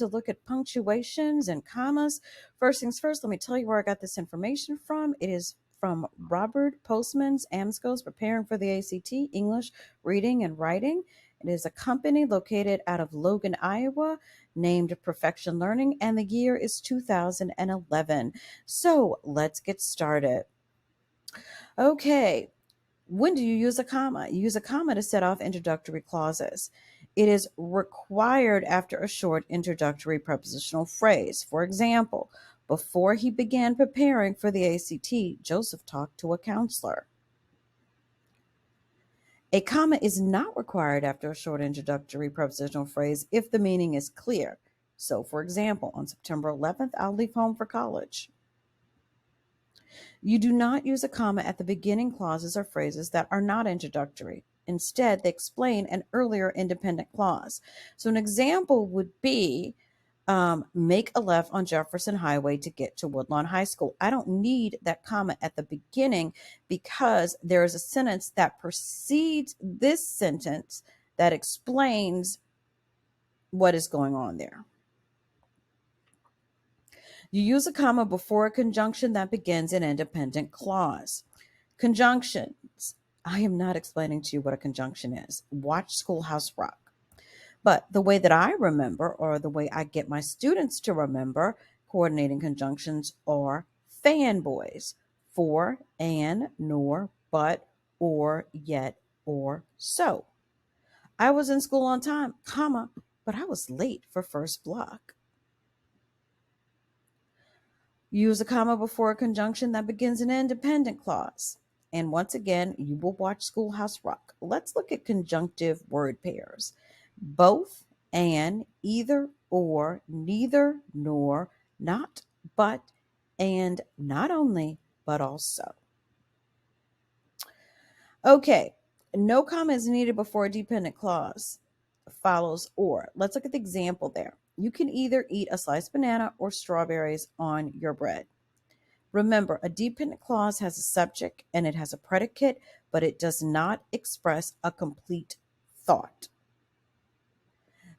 to look at punctuations and commas. First things first, let me tell you where I got this information from. It is from Robert Postman's AMSCO's Preparing for the ACT, English, Reading, and Writing. It is a company located out of Logan, Iowa, named Perfection Learning, and the year is 2011. So let's get started. Okay, when do you use a comma? You use a comma to set off introductory clauses. It is required after a short introductory prepositional phrase. For example, before he began preparing for the ACT, Joseph talked to a counselor. A comma is not required after a short introductory prepositional phrase if the meaning is clear. So, for example, on September 11th, I'll leave home for college. You do not use a comma at the beginning clauses or phrases that are not introductory. Instead, they explain an earlier independent clause. So, an example would be make a left on Jefferson Highway to get to Woodlawn High School. I don't need that comma at the beginning because there is a sentence that precedes this sentence that explains what is going on there. You use a comma before a conjunction that begins an independent clause. Conjunctions. I am not explaining to you what a conjunction is. Watch Schoolhouse Rock. But the way that I remember, or the way I get my students to remember, coordinating conjunctions are fanboys. For, and, nor, but, or, yet, or, so. I was in school on time, comma, but I was late for first block. Use a comma before a conjunction that begins an independent clause. And once again, you will watch Schoolhouse Rock. Let's look at conjunctive word pairs. Both, and, either, or, neither, nor, not, but, and, not only, but also. Okay, no comma is needed before a dependent clause follows or. Let's look at the example there. You can either eat a sliced banana or strawberries on your bread. Remember, a dependent clause has a subject and it has a predicate, but it does not express a complete thought.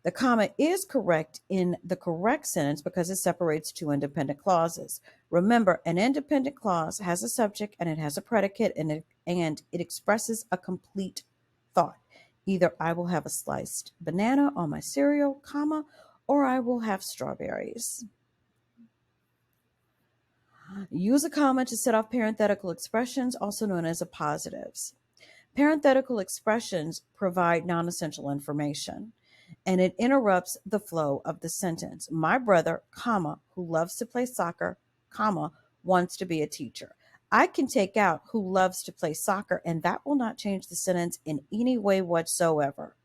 The comma is correct in the correct sentence because it separates two independent clauses. Remember, an independent clause has a subject and it has a predicate and it expresses a complete thought. Either I will have a sliced banana on my cereal, comma, or I will have strawberries. Use a comma to set off parenthetical expressions, also known as appositives. Parenthetical expressions provide non-essential information, and it interrupts the flow of the sentence. My brother, comma, who loves to play soccer, comma, wants to be a teacher. I can take out who loves to play soccer, and that will not change the sentence in any way whatsoever.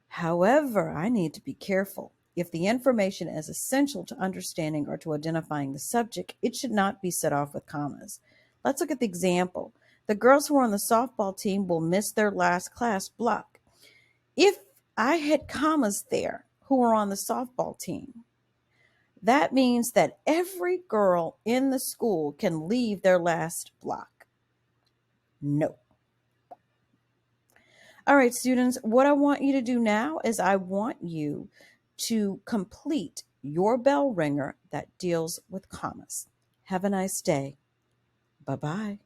However, I need to be careful. If the information is essential to understanding or to identifying the subject, it should not be set off with commas. Let's look at the example. The girls who are on the softball team will miss their last class block. If I had commas there, who are on the softball team, that means that every girl in the school can leave their last block. No. All right, students, what I want you to do now is I want you to complete your bell ringer that deals with commas. Have a nice day. Bye-bye.